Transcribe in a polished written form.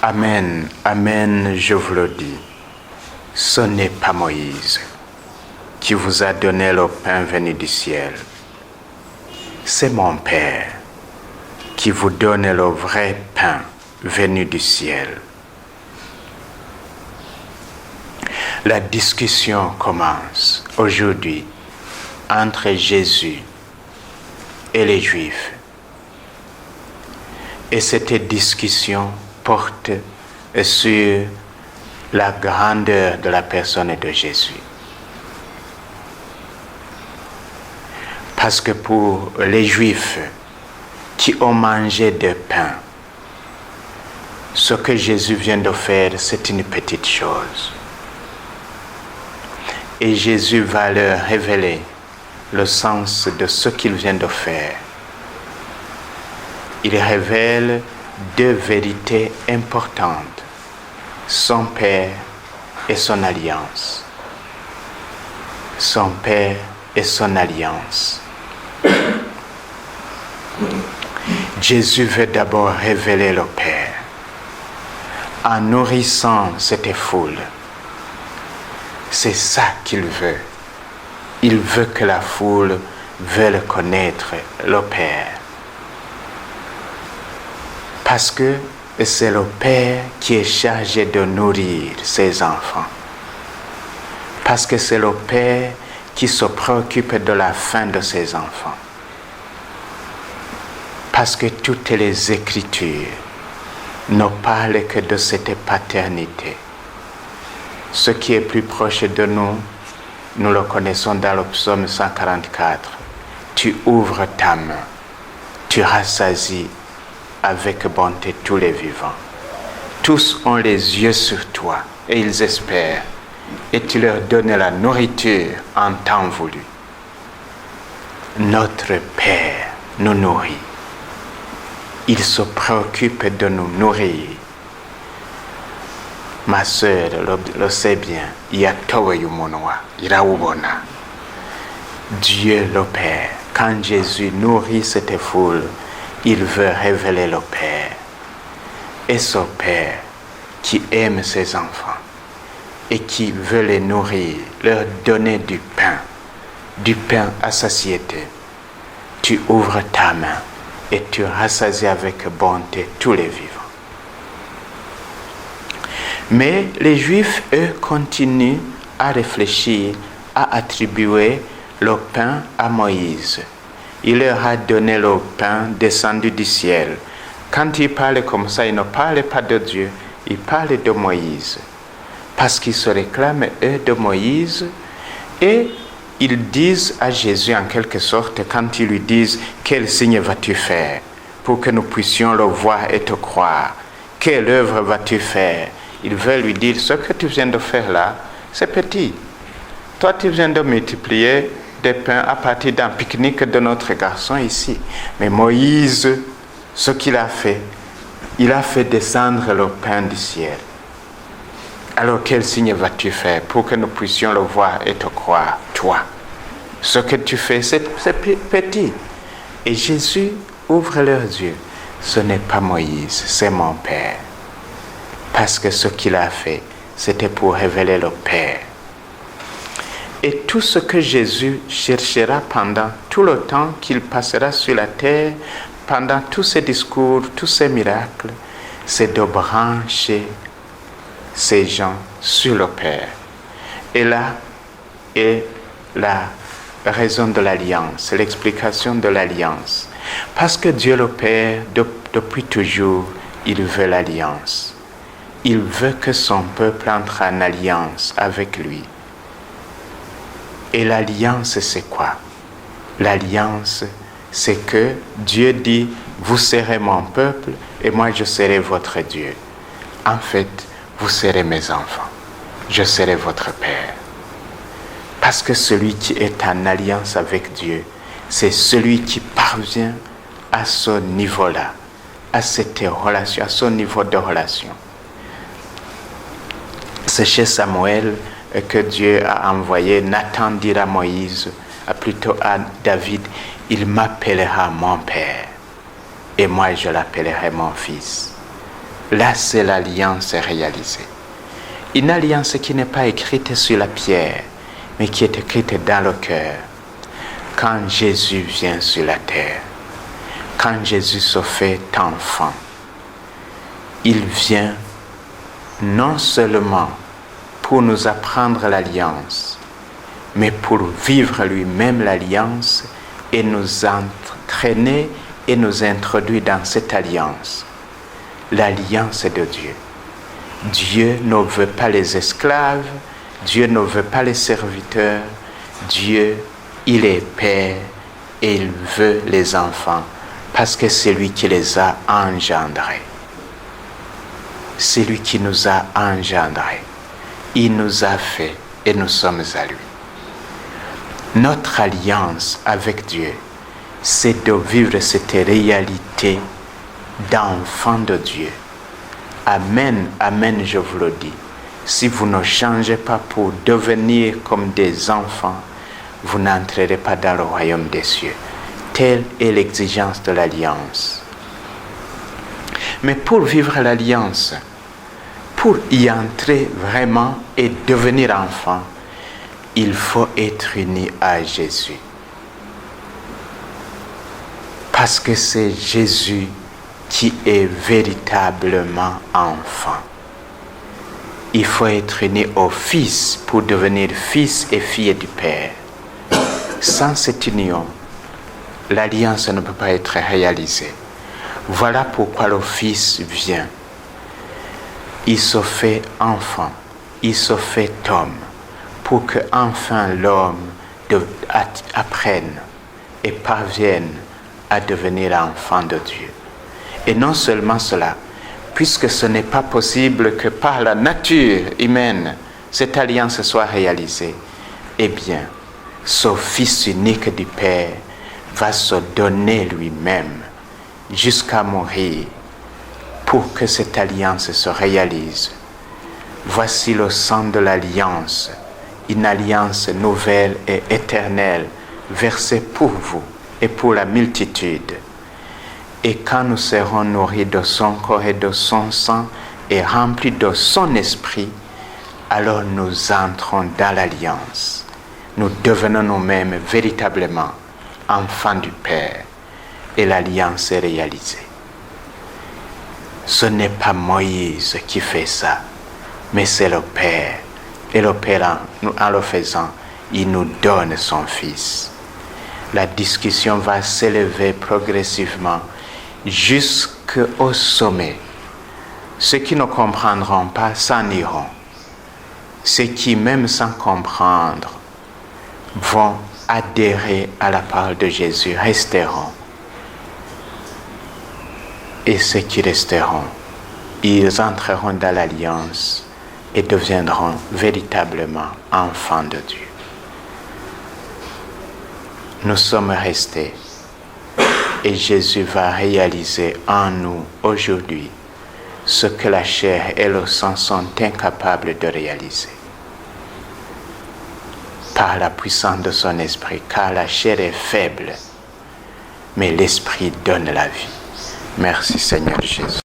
Amen, amen, je vous le dis. Ce n'est pas Moïse qui vous a donné le pain venu du ciel. C'est mon Père qui vous donne le vrai pain venu du ciel. La discussion commence aujourd'hui entre Jésus et les Juifs. Et cette discussion porte sur la grandeur de la personne de Jésus. Parce que pour les Juifs qui ont mangé de pain, ce que Jésus vient de faire, c'est une petite chose. Et Jésus va leur révéler le sens de ce qu'il vient de faire. Il révèle deux vérités importantes, son Père et son alliance. Son Père et son alliance. Jésus veut d'abord révéler le Père en nourrissant cette foule. C'est ça qu'il veut. Il veut que la foule veuille connaître le Père. Parce que c'est le Père qui est chargé de nourrir ses enfants. Parce que c'est le Père qui se préoccupe de la faim de ses enfants. Parce que toutes les Écritures ne parlent que de cette paternité. Ce qui est plus proche de nous, nous le connaissons dans le psaume 144. Tu ouvres ta main, tu rassasies avec bonté tous les vivants. Tous ont les yeux sur toi et ils espèrent, et tu leur donnes la nourriture en temps voulu. Notre Père nous nourrit. Il se préoccupe de nous nourrir. Ma sœur le sait bien. Dieu le Père, quand Jésus nourrit cette foule, il veut révéler le Père. Et ce Père qui aime ses enfants et qui veut les nourrir, leur donner du pain à satiété. Tu ouvres ta main et tu rassasies avec bonté tous les vivants. Mais les Juifs, eux, continuent à réfléchir, à attribuer le pain à Moïse. Il leur a donné le pain descendu du ciel. Quand ils parlent comme ça, ils ne parlent pas de Dieu, ils parlent de Moïse. Parce qu'ils se réclament, eux, de Moïse. Et ils disent à Jésus, en quelque sorte, quand ils lui disent « Quel signe vas-tu faire pour que nous puissions le voir et te croire? Quelle œuvre vas-tu faire ?» Il veut lui dire, ce que tu viens de faire là, c'est petit. Toi, tu viens de multiplier des pains à partir d'un pique-nique de notre garçon ici. Mais Moïse, ce qu'il a fait, il a fait descendre le pain du ciel. Alors, quel signe vas-tu faire pour que nous puissions le voir et te croire, toi? Ce que tu fais, c'est petit. Et Jésus ouvre leurs yeux. Ce n'est pas Moïse, c'est mon Père. Parce que ce qu'il a fait, c'était pour révéler le Père. Et tout ce que Jésus cherchera pendant tout le temps qu'il passera sur la terre, pendant tous ses discours, tous ses miracles, c'est de brancher ces gens sur le Père. Et là est la raison de l'alliance, l'explication de l'alliance. Parce que Dieu le Père, depuis toujours, il veut l'alliance. Il veut que son peuple entre en alliance avec lui. Et l'alliance, c'est quoi? L'alliance, c'est que Dieu dit, vous serez mon peuple et moi je serai votre Dieu. En fait, vous serez mes enfants. Je serai votre Père. Parce que celui qui est en alliance avec Dieu, c'est celui qui parvient à ce niveau-là, à cette relation, à ce niveau de relation. C'est chez Samuel que Dieu a envoyé Nathan dire à Moïse, plutôt à David, il m'appellera mon Père et moi je l'appellerai mon fils. là c'est l'alliance réalisée. Une alliance qui n'est pas écrite sur la pierre, mais qui est écrite dans le cœur. Quand Jésus vient sur la terre, quand Jésus se fait enfant, il vient non seulement pour nous apprendre l'alliance, mais pour vivre lui-même l'alliance et nous entraîner et nous introduire dans cette alliance, l'alliance de Dieu. Dieu ne veut pas les esclaves, Dieu ne veut pas les serviteurs, Dieu, il est Père et il veut les enfants parce que c'est lui qui les a engendrés. C'est lui qui nous a engendrés. Il nous a fait et nous sommes à lui. Notre alliance avec Dieu, c'est de vivre cette réalité d'enfant de Dieu. Amen, amen, je vous le dis. Si vous ne changez pas pour devenir comme des enfants, vous n'entrerez pas dans le royaume des cieux. Telle est l'exigence de l'alliance. Mais pour vivre l'alliance, pour y entrer vraiment et devenir enfant, il faut être uni à Jésus. Parce que c'est Jésus qui est véritablement enfant. Il faut être uni au Fils pour devenir fils et fille du Père. Sans cette union, l'alliance ne peut pas être réalisée. Voilà pourquoi le Fils vient. Il se fait enfant, il se fait homme, pour que enfin l'homme apprenne et parvienne à devenir enfant de Dieu. Et non seulement cela, puisque ce n'est pas possible que par la nature humaine, cette alliance soit réalisée, eh bien, ce Fils unique du Père va se donner lui-même jusqu'à mourir pour que cette alliance se réalise. Voici le sang de l'alliance, une alliance nouvelle et éternelle, versée pour vous et pour la multitude. Et quand nous serons nourris de son corps et de son sang et remplis de son esprit, alors nous entrons dans l'alliance. Nous devenons nous-mêmes véritablement enfants du Père et l'alliance est réalisée. Ce n'est pas Moïse qui fait ça, mais c'est le Père. Et le Père, en le faisant, il nous donne son Fils. La discussion va s'élever progressivement jusqu'au sommet. Ceux qui ne comprendront pas s'en iront. Ceux qui, même sans comprendre, vont adhérer à la parole de Jésus, resteront. Et ceux qui resteront, ils entreront dans l'alliance et deviendront véritablement enfants de Dieu. Nous sommes restés et Jésus va réaliser en nous aujourd'hui ce que la chair et le sang sont incapables de réaliser. Par la puissance de son esprit, car la chair est faible, mais l'esprit donne la vie. Merci Seigneur Jésus.